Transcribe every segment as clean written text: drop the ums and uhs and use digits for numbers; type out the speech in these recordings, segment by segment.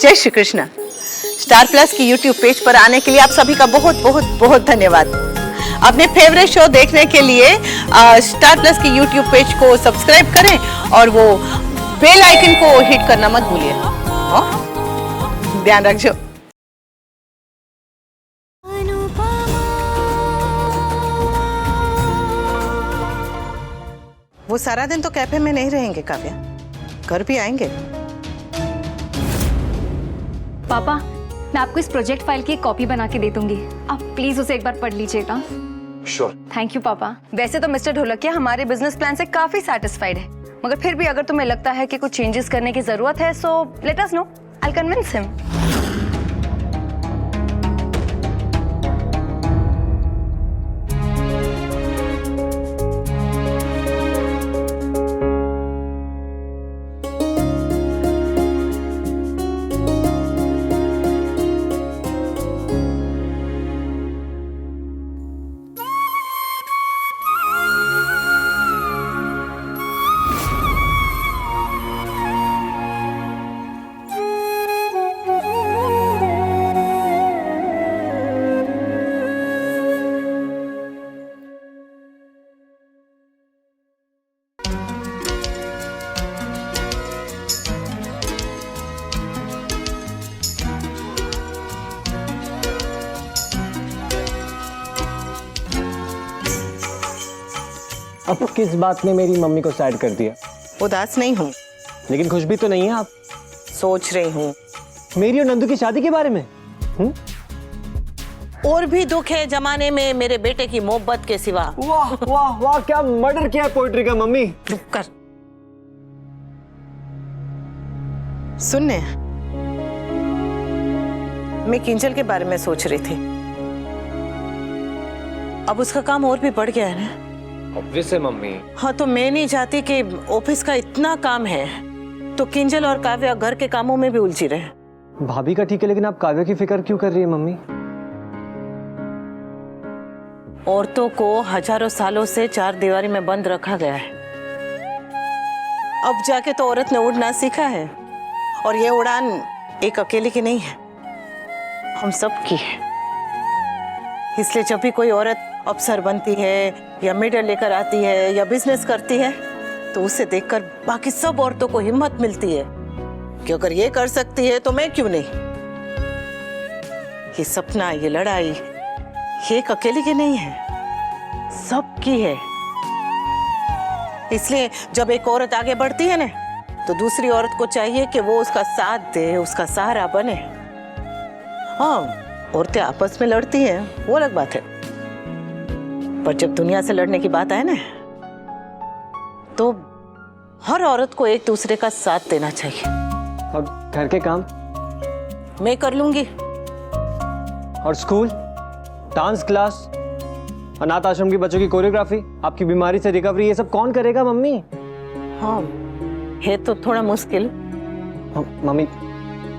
जय Shri Krishna. Star plus की YouTube page पर आने के लिए आप सभी का बहुत बहुत बहुत धन्यवाद। अपने फेवरेट शो देखने के लिए स्टार प्लस की यूट्यूब पेज को सब्सक्राइब करें और वो बेल आइकन को हिट करना मत भूलिए। ध्यान रखिए। वो सारा दिन तो कैफे में नहीं रहेंगे काव्या, घर भी आएंगे। पापा, मैं आपको इस प्रोजेक्ट फाइल की एक कॉपी बना के दे दूंगी, आप प्लीज उसे एक बार पढ़ लीजिएगा। श्योर। थैंक यू पापा। वैसे तो मिस्टर ढोलकिया हमारे बिजनेस प्लान से काफी सेटिस्फाइड है, मगर फिर भी अगर तुम्हें लगता है कि कुछ चेंजेस करने की जरूरत है, so let us know, I will convince him. अब किस बात ने मेरी मम्मी को सैड कर दिया? उदास नहीं हूँ, लेकिन खुश भी तो नहीं है आप। सोच रही हूँ मेरी और नंदू की शादी के बारे में। और भी दुख है जमाने में मेरे बेटे की मोहब्बत के सिवा। वाह वाह वाह, क्या मर्डर किया है पोइट्री का मम्मी। चुप कर। सुनने, मैं किंजल के बारे में सोच रही थी। अब उसका काम और भी बढ़ गया है ना। ऑब्वियस है मम्मी। हाँ, तो मैं नहीं चाहती कि ऑफिस का इतना काम है तो किंजल और काव्या घर के कामों में भी उलझी रहे। भाभी का ठीक है, लेकिन आप काव्या की फिक्र क्यों कर रही है मम्मी? औरतों को हजारों सालों से चार दीवारी में बंद रखा गया है। अब जाके तो औरत ने उड़ना सीखा है, और ये उड़ान एक अकेले की नहीं है, हम सब की है। इसलिए जब भी कोई औरत अफसर बनती है या मेडल लेकर आती है या बिजनेस करती है तो उसे देखकर बाकी सब औरतों को हिम्मत मिलती है कि अगर ये कर सकती है तो मैं क्यों नहीं। ये सपना, ये लड़ाई, ये एक अकेले की नहीं है, सबकी है। इसलिए जब एक औरत आगे बढ़ती है ना तो दूसरी औरत को चाहिए कि वो उसका साथ दे, उसका सहारा बने। हाँ, औरतें आपस में लड़ती हैं, वो अलग बात है, पर जब दुनिया से लड़ने की बात आए ना तो हर औरत को एक दूसरे का साथ देना चाहिए। और घर के काम मैं कर लूंगी। और स्कूल, डांस क्लास, अनाथ आश्रम के बच्चों की कोरियोग्राफी, आपकी बीमारी से रिकवरी, ये सब कौन करेगा मम्मी? हाँ, है तो थोड़ा मुश्किल। मम्मी,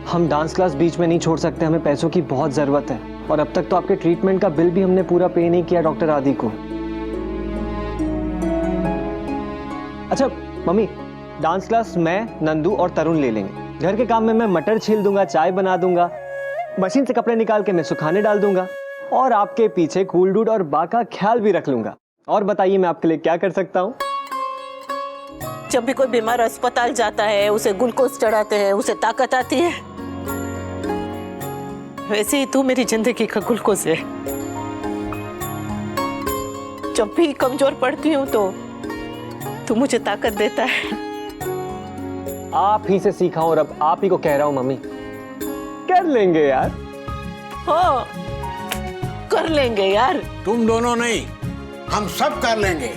हम डांस क्लास बीच में नहीं छोड़ सकते, हमें पैसों की बहुत जरूरत है। और अब तक तो आपके ट्रीटमेंट का बिल भी हमने पूरा पे नहीं किया डॉक्टर आदि को। अच्छा मम्मी, डांस क्लास मैं, नंदू और तरुण ले लेंगे। घर के काम में मैं मटर छील दूंगा, चाय बना दूंगा, मशीन से कपड़े निकाल के मैं सुखाने डाल दूंगा, और आपके पीछे कूल डूड और बा का ख्याल भी रख लूंगा। और बताइए मैं आपके लिए क्या कर सकता हूँ? जब भी कोई बीमार अस्पताल जाता है उसे ग्लूकोज चढ़ाते हैं, उसे ताकत आती है, वैसे ही तू मेरी जिंदगी का ग्लूकोज है। जब भी कमजोर पड़ती हूँ तो तू मुझे ताकत देता है। आप ही से सीखा और अब आप ही को कह रहा हूँ मम्मी, कर लेंगे यार। हाँ, कर लेंगे यार। तुम दोनों नहीं, हम सब कर लेंगे।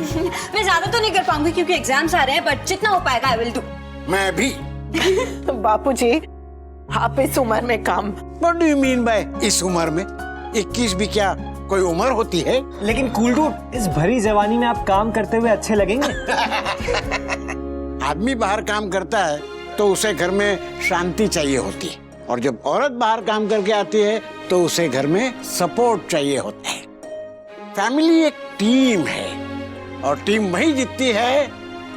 मैं ज्यादा तो नहीं कर पाऊंगी क्योंकि एग्जाम्स आ रहे हैं, बट जितना हो पाएगा आई विल डू। मैं भी। बापूजी, आप इस उम्र में काम। What do you mean by इस उम्र में? 21 भी क्या कोई उम्र होती है? लेकिन कूल डूड, इस भरी जवानी में आप काम करते हुए अच्छे लगेंगे। आदमी बाहर काम करता है तो उसे घर में शांति चाहिए होती है, और जब औरत बाहर काम करके आती है तो उसे घर में सपोर्ट चाहिए होता है। फैमिली एक टीम है, और टीम वही जीतती है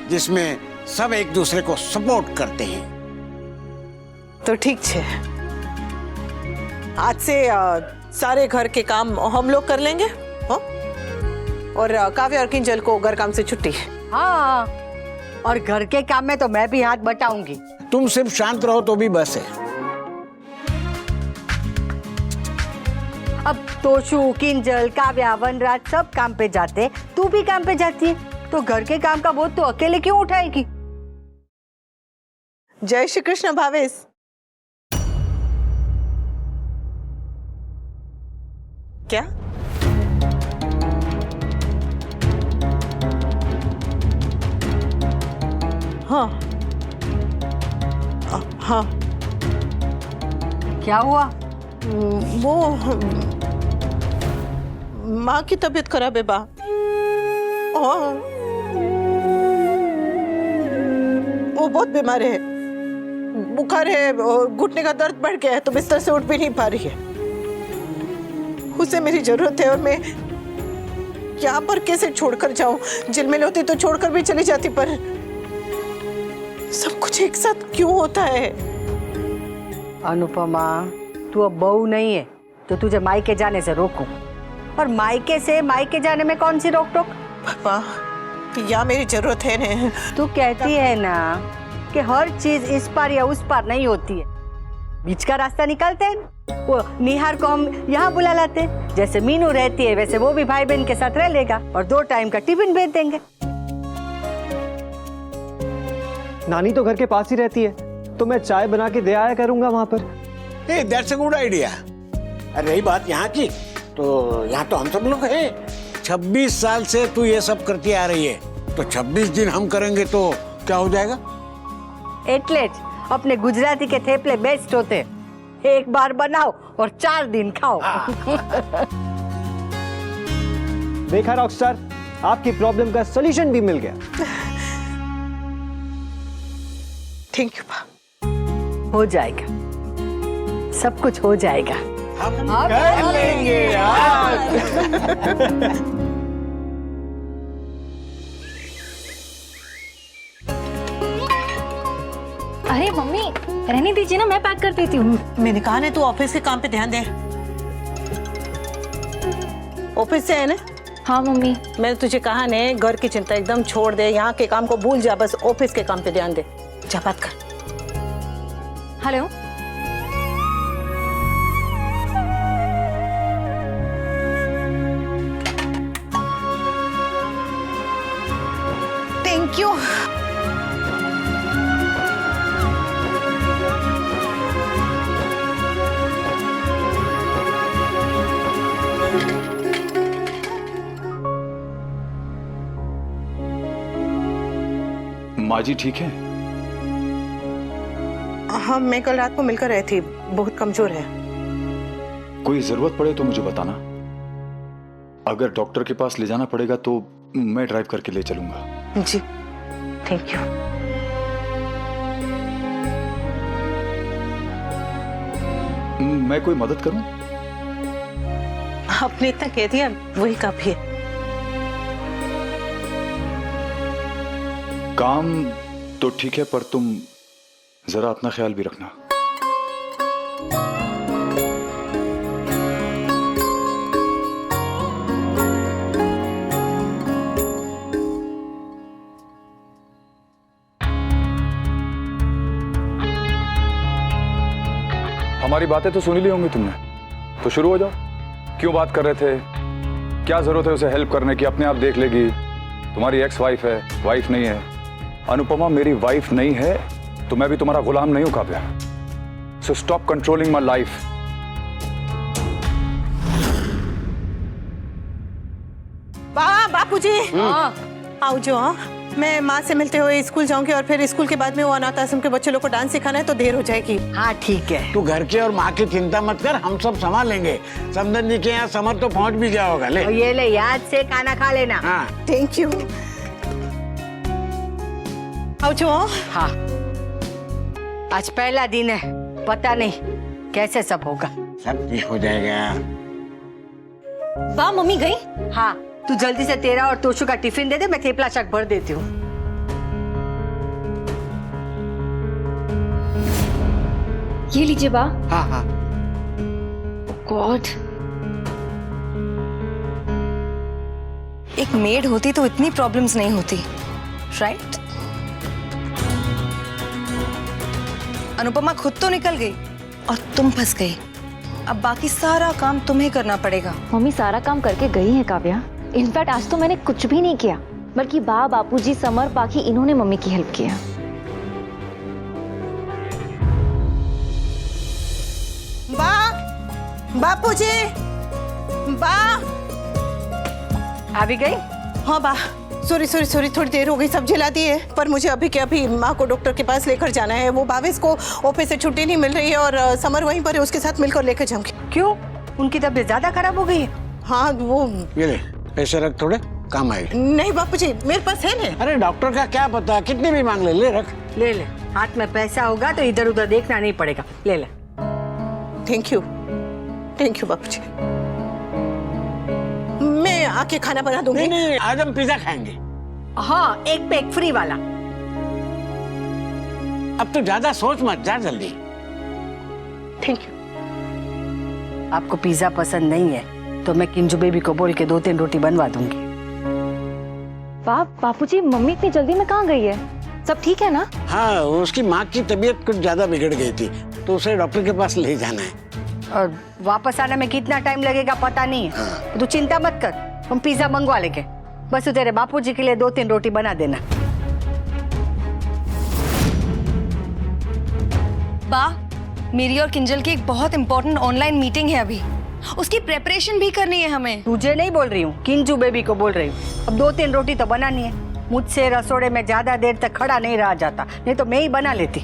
जिसमें सब एक दूसरे को सपोर्ट करते हैं। तो ठीक है, आज से सारे घर के काम हम लोग कर लेंगे, हाँ? और काव्या और किंजल को घर काम से छुट्टी। हाँ, और घर के काम में तो मैं भी हाथ बटाऊंगी। तुम सिर्फ शांत रहो तो भी बस है। अब तोशु, किंजल, काव्या, वनराज सब काम पे जाते, तू भी काम पे जाती है, तो घर के काम का बोझ तो अकेले क्यों उठाएगी? जय श्री कृष्ण भावेश। क्या? हाँ हाँ, क्या हुआ? वो माँ की तबीयत खराब है बा। हाँ, वो बहुत बीमार है, बुखार है, घुटने का दर्द बढ़ गया है, तो बिस्तर से उठ भी नहीं पा रही है। उसे मेरी जरूरत है और मैं यहाँ पर कैसे छोड़कर जाऊं? जिल होती तो छोड़कर भी चली जाती, पर सब कुछ एक साथ क्यों होता है? अनुपमा, तू अब बहू नहीं है तो तुझे मायके जाने से रोकूं, और मायके से मायके जाने में कौन सी रोक टोक? पापा, यहाँ मेरी जरूरत है ना। तू कहती है ना कि हर चीज इस पार या उस पार नहीं होती है, बीच का रास्ता निकालते हैं। वो निहार को हम यहाँ बुला लाते हैं, जैसे मीनू रहती है वैसे वो भी भाई बहन के साथ रह लेगा, और 2 टाइम का टिफिन भेज देंगे। नानी तो घर के पास ही रहती है, तो मैं चाय बना के दे आया करूंगा वहां पर। That's a good idea. अरे रही बात यहाँ की, तो यहाँ तो हम सब लोग हैं। 26 साल से तू ये सब करती आ रही है, तो 26 दिन हम करेंगे तो क्या हो जाएगा? एटलेट अपने गुजराती के थेपले बेस्ट होते, एक बार बनाओ और 4 दिन खाओ। देखा रॉकस्टार, आपकी प्रॉब्लम का सॉल्यूशन भी मिल गया। थैंक यू पा। हो जाएगा, सब कुछ हो जाएगा। हम कर लेंगे यार। अरे मम्मी, रहने दीजिए ना, मैं पैक कर देती हूँ। मैंने कहा ना तू ऑफिस के काम पे ध्यान दे। ऑफिस से है ना? हाँ मम्मी। मैंने तुझे कहा ने घर की चिंता एकदम छोड़ दे, यहाँ के काम को भूल जा, बस ऑफिस के काम पे ध्यान दे। जा बात कर। हेलो। Thank you. माँ जी ठीक है? हाँ, मैं कल रात को मिलकर रही थी, बहुत कमजोर है। कोई जरूरत पड़े तो मुझे बताना। अगर डॉक्टर के पास ले जाना पड़ेगा तो मैं ड्राइव करके ले चलूंगा। जी, थैंक यू। मैं कोई मदद करूं? आपने इतना कह दिया, वही काफी है। काम तो ठीक है, पर तुम जरा अपना ख्याल भी रखना। हमारी बातें तो सुनी ली होंगी तुमने, तो शुरू हो जाओ। क्यों बात कर रहे थे? क्या जरूरत है उसे हेल्प करने की? अपने आप देख लेगी। तुम्हारी एक्स वाइफ है, वाइफ नहीं है। अनुपमा मेरी वाइफ नहीं है तो मैं भी तुम्हारा गुलाम नहीं हूं Kavya. So stop controlling my life. Bapuji, आओ जो। हाँ, मैं माँ से मिलते हुए स्कूल जाऊंगी और फिर स्कूल के बाद में वो अनाथ आश्रम के बच्चे लोग को डांस सिखाना है, तो देर हो जाएगी। हाँ ठीक है। तू घर के और माँ की चिंता मत कर, हम सब संभाल लेंगे। समदन जी के यहाँ समर तो पहुँच भी गया होगा। ले और ये ले, याद से खाना खा लेना। हाँ, थैंक यू। आओ जो। हाँ, आज पहला दिन है, पता नहीं कैसे सब होगा। सब ठीक हो जाएगा। वाह, मम्मी गई? हाँ, तू जल्दी से तेरा और तोशु का टिफिन दे दे, मैं थेपला शाक भर देती हूँ। ये लीजिए बा। हाँ हाँ, गॉड। एक मेड होती तो इतनी प्रॉब्लम्स नहीं होती, राइट? अनुपमा खुद तो निकल गई और तुम फंस गई। अब बाकी सारा काम तुम्हें करना पड़ेगा। मम्मी सारा काम करके गई है काव्या। इनफैक्ट आज तो मैंने कुछ भी नहीं किया, बल्कि बापूजी, समर, बाकी इन्होंने मम्मी की हेल्प किया। बापूजी, आ भी गई? हाँ बा, सॉरी थोड़ी देर हो गई, सब्जी ला दी है, पर मुझे अभी के अभी माँ को डॉक्टर के पास लेकर जाना है। वो भावेश को ऑफिस से छुट्टी नहीं मिल रही है और समर वहीं पर है, उसके साथ मिलकर लेकर जाऊंगी। क्यों? उनकी तबीयत ज्यादा खराब हो गई है? हाँ वो ये ले पैसे रख, थोड़े काम आएगा। नहीं बापूजी, मेरे पास है ना। अरे डॉक्टर का क्या पता, कितने भी मांग ले, ले रख। ले ले, हाथ में पैसा होगा तो इधर उधर देखना नहीं पड़ेगा। ले ले। थैंक यू बापूजी। मैं आके खाना बना दूंगी। नहीं, आज हम पिज्जा खाएंगे। हाँ, एक पे एक फ्री वाला। अब तो ज्यादा सोच मत, जा जल्दी। Thank you. आपको पिज्जा पसंद नहीं है तो मैं किंजू बेबी को बोल के 2-3 रोटी बनवा दूंगी। बापूजी, मम्मी इतनी जल्दी में कहाँ गई है? सब ठीक है ना? हाँ, उसकी माँ की तबीयत कुछ ज्यादा बिगड़ गई थी, तो उसे डॉक्टर के पास ले जाना है। और वापस आने में कितना टाइम लगेगा पता नहीं है। तू चिंता मत कर, हम पिज्जा मंगवा लेंगे। बस तू तेरे बापूजी के लिए 2-3 रोटी बना देना। बा, मेरी और किंजल की एक बहुत इंपॉर्टेंट ऑनलाइन मीटिंग है अभी, उसकी प्रेपरेशन भी करनी है हमें। तुझे नहीं बोल रही हूँ, किंजू बेबी को बोल रही हूँ। अब 2-3 रोटी तो बनानी है। मुझसे रसोड़े में ज्यादा देर तक खड़ा नहीं रहा जाता, नहीं तो मैं ही बना लेती।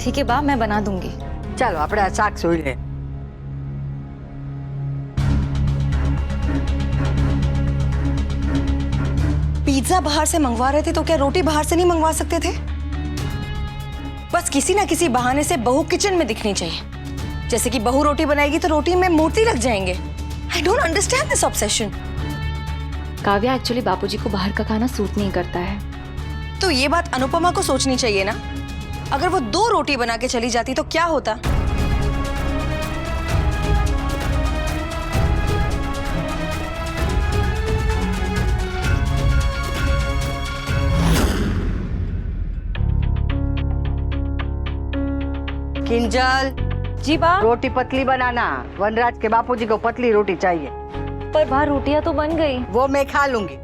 ठीक है बा, मैं बना दूंगी। चलो अपने शाक सोई ले। पिज्जा बाहर से मंगवा रहे थे तो क्या रोटी बाहर से नहीं मंगवा सकते थे? बस किसी ना किसी बहाने से बहू किचन में दिखनी चाहिए। जैसे कि बहू रोटी बनाएगी तो रोटी में मोती लग जाएंगे। I don't understand this obsession. Kavya, actually Bapuji को बाहर का खाना सूट नहीं करता है। तो ये बात अनुपमा को सोचनी चाहिए ना। अगर वो 2 रोटी बना के चली जाती तो क्या होता? किंजल जी बा। रोटी पतली बनाना, वनराज के बापूजी को पतली रोटी चाहिए। पर बाहर रोटियां तो बन गई। वो मैं खा लूंगी,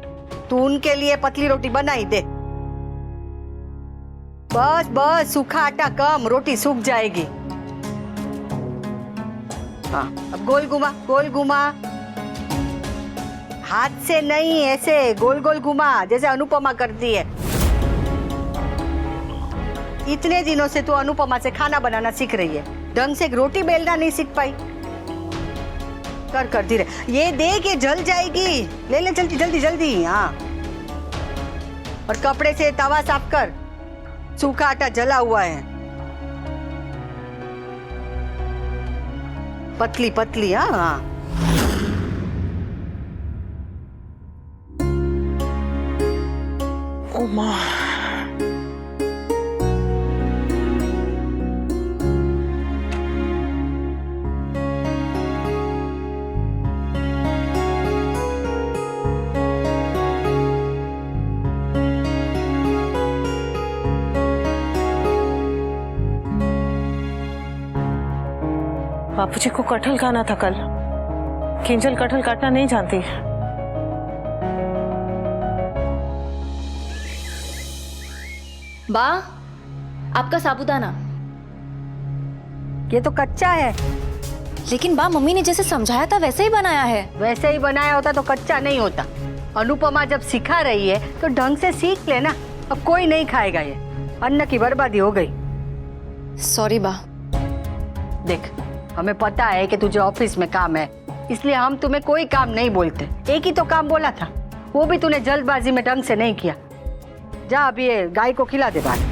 तू उनके लिए पतली रोटी बनाई दे। बस सूखा आटा कम, रोटी सूख जाएगी। हाँ, अब गोल घुमा। हाथ से नहीं, ऐसे गोल गोल घुमा, जैसे अनुपमा करती है। इतने दिनों से तू अनुपमा से खाना बनाना सीख रही है, ढंग से एक रोटी बेलना नहीं सीख पाई। कर धीरे, ये देख ये जल जाएगी। ले ले जल्दी। हाँ, और कपड़े से तवा साफ कर, सूखा आटा जला हुआ है। पतली। हाँ। ओ माँ, बापूजी को कटहल खाना था कल। किंजल कटहल काटना नहीं जानती। बा, आपका साबूदाना। ये तो कच्चा है। लेकिन बा, मम्मी ने जैसे समझाया था वैसे ही बनाया है। वैसे ही बनाया होता तो कच्चा नहीं होता। अनुपमा जब सिखा रही है तो ढंग से सीख लेना। अब कोई नहीं खाएगा, ये अन्न की बर्बादी हो गई। सॉरी बा। देख, हमें पता है कि तुझे ऑफिस में काम है, इसलिए हम तुम्हें कोई काम नहीं बोलते। एक ही तो काम बोला था, वो भी तूने जल्दबाजी में ढंग से नहीं किया। जा अभी ये गाय को खिला दे बाहर।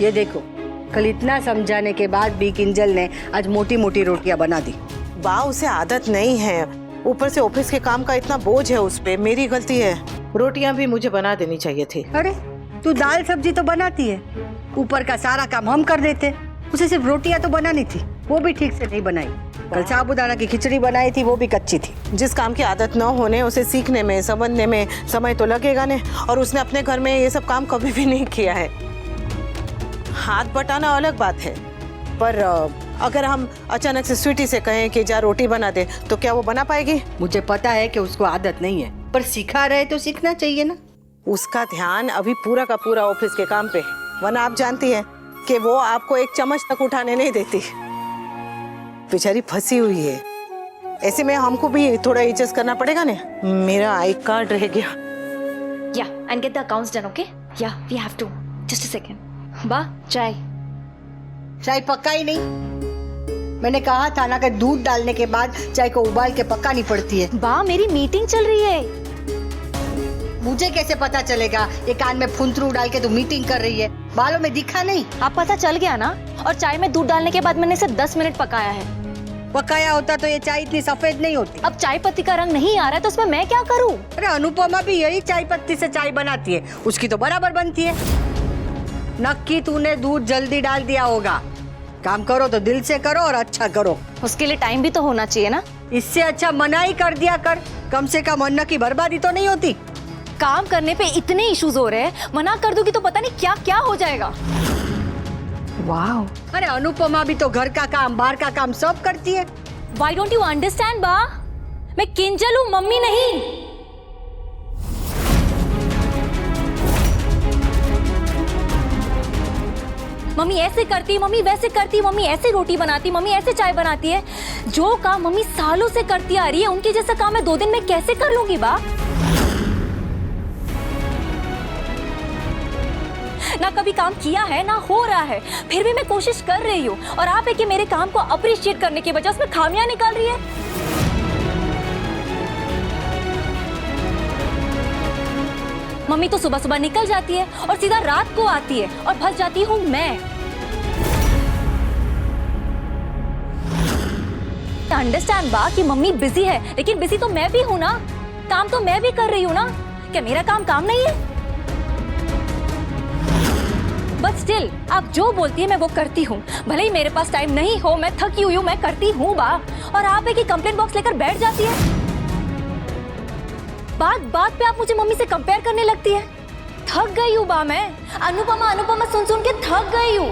ये देखो, कल इतना समझाने के बाद भी किंजल ने आज मोटी मोटी रोटियां बना दी। बा उसे आदत नहीं है, ऊपर से ऑफिस के काम का इतना बोझ है उस पे। मेरी गलती है, रोटियां भी मुझे बना देनी चाहिए थी। अरे तू दाल सब्जी तो बनाती है, ऊपर का सारा काम हम कर देते। उसे सिर्फ रोटियां तो बनानी थी, वो भी ठीक से नहीं बनाई। कल साबूदाना की खिचड़ी बनाई थी, वो भी कच्ची थी। जिस काम की आदत न होने उसे सीखने में समझने में समय तो लगेगा ने, और उसने अपने घर में ये सब काम कभी भी नहीं किया है। हाथ बटाना अलग बात है, पर अगर हम अचानक से स्वीटी से कहें कि जा रोटी बना दे, तो क्या वो बना पाएगी? मुझे पता है कि उसको आदत नहीं है, पर सिखा रहे तो सीखना चाहिए ना। उसका ध्यान अभी पूरा का पूरा ऑफिस के काम पे, वरना आप जानती हैं कि वो आपको एक चम्मच तक उठाने नहीं देती। बेचारी फंसी हुई है, ऐसे में हमको भी थोड़ा एडजस्ट करना पड़ेगा ना। मेरा आई कार्ड रह गया। Yeah, and get the accounts done, okay? Yeah, we have to. Just a second. बा, चाय। चाय पक्का ही नहीं। मैंने कहा था ना कि दूध डालने के बाद चाय को उबाल के पकानी पड़ती है। बा, मेरी मीटिंग चल रही है। मुझे कैसे पता चलेगा? ये कान में फुंतरू डाल के तू मीटिंग कर रही है, बालों में दिखा नहीं। आप पता चल गया ना? और चाय में दूध डालने के बाद मैंने इसे 10 मिनट पकाया है। पकाया होता तो ये चाय इतनी सफेद नहीं होती। अब चाय पत्ती का रंग नहीं आ रहा है तो उसमें मैं क्या करूं? अरे अनुपमा भी यही चाय पत्ती से चाय बनाती है, उसकी तो बराबर बनती है। नक्की तूने दूध जल्दी डाल दिया होगा। काम करो तो दिल से करो और अच्छा करो। उसके लिए टाइम भी तो होना चाहिए ना। इससे अच्छा मना ही कर दिया कर, कम से कम अन्न की बर्बादी तो नहीं होती। काम करने पे इतने इश्यूज हो रहे हैं, मना कर दूंगी तो पता नहीं क्या क्या हो जाएगा। वाह, अरे अनुपमा भी तो घर का काम बाहर का काम सब करती है। Why don't you understand बा? मैं किंजल हूँ, मम्मी नहीं। मम्मी ऐसे करती, मम्मी वैसे करती, मम्मी ऐसे रोटी बनाती, मम्मी ऐसे चाय बनाती है। जो काम मम्मी सालों से करती आ रही है, उनके जैसा काम मैं 2 दिन में कैसे कर लूंगी बा? ना कभी काम किया है ना हो रहा है, फिर भी मैं कोशिश कर रही हूँ। और आप है कि मेरे काम को अप्रिशिएट करने की बजाय उसमें खामियां निकाल रही है। मम्मी तो सुबह सुबह निकल जाती है और सीधा रात को आती है और फंस जाती हूँ मैं। अंडरस्टैंड बा कि मम्मी बिजी है, लेकिन बिजी तो मैं भी हूँ ना। काम तो मैं भी कर रही हूँ ना। क्या मेरा काम नहीं है? बट स्टिल आप जो बोलती है मैं वो करती हूँ। भले ही मेरे पास टाइम नहीं हो, मैं थकी हुई हूँ, मैं करती हूँ बा। और आप है कि कंप्लेंट बॉक्स लेकर बैठ जाती है। बात बात पे आप मुझे मम्मी से कंपेयर करने लगती है। थक गई हूँ बा मैं। अनुपमा अनुपमा सुन सुन के थक गई हूँ।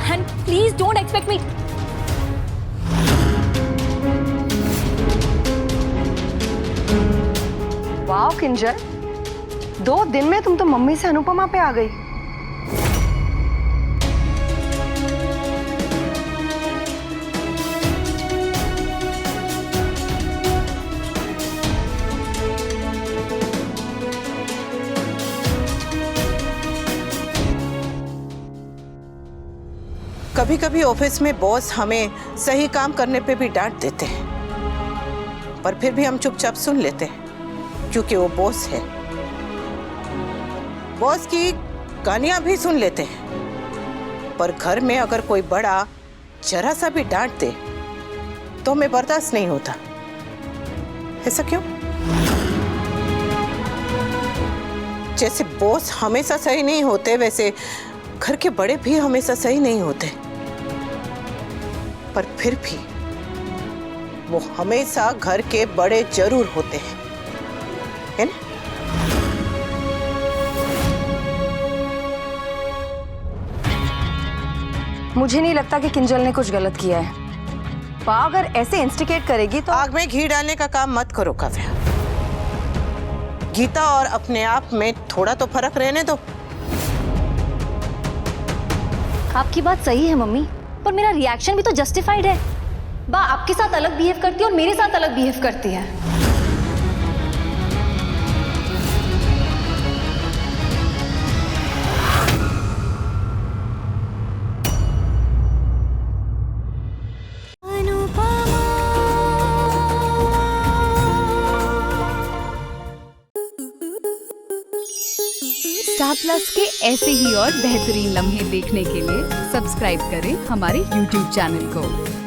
And please don't expect me. वाह किंजल, 2 दिन में तुम तो मम्मी से अनुपमा पे आ गई। कभी कभी ऑफिस में बॉस हमें सही काम करने पे भी डांट देते हैं, पर फिर भी हम चुपचाप सुन लेते हैं, क्योंकि वो बॉस है। बॉस की गालियां भी सुन लेते हैं, पर घर में अगर कोई बड़ा जरा सा भी डांट दे तो हमें बर्दाश्त नहीं होता। ऐसा क्यों? जैसे बॉस हमेशा सही नहीं होते, वैसे घर के बड़े भी हमेशा सही नहीं होते, पर फिर भी वो हमेशा घर के बड़े जरूर होते हैं, है ना? मुझे नहीं लगता कि किंजल ने कुछ गलत किया है। बा अगर ऐसे इंस्टिगेट करेगी तो आग में घी डालने का काम मत करो काव्या। गीता और अपने आप में थोड़ा तो फर्क रहने दो। आपकी बात सही है मम्मी, पर मेरा रिएक्शन भी तो जस्टिफाइड है। बा आपके साथ अलग बिहेव करती है और मेरे साथ अलग बिहेव करती है। स्टार प्लस के ऐसे ही और बेहतरीन लम्हे देखने के लिए सब्सक्राइब करें हमारे YouTube चैनल को।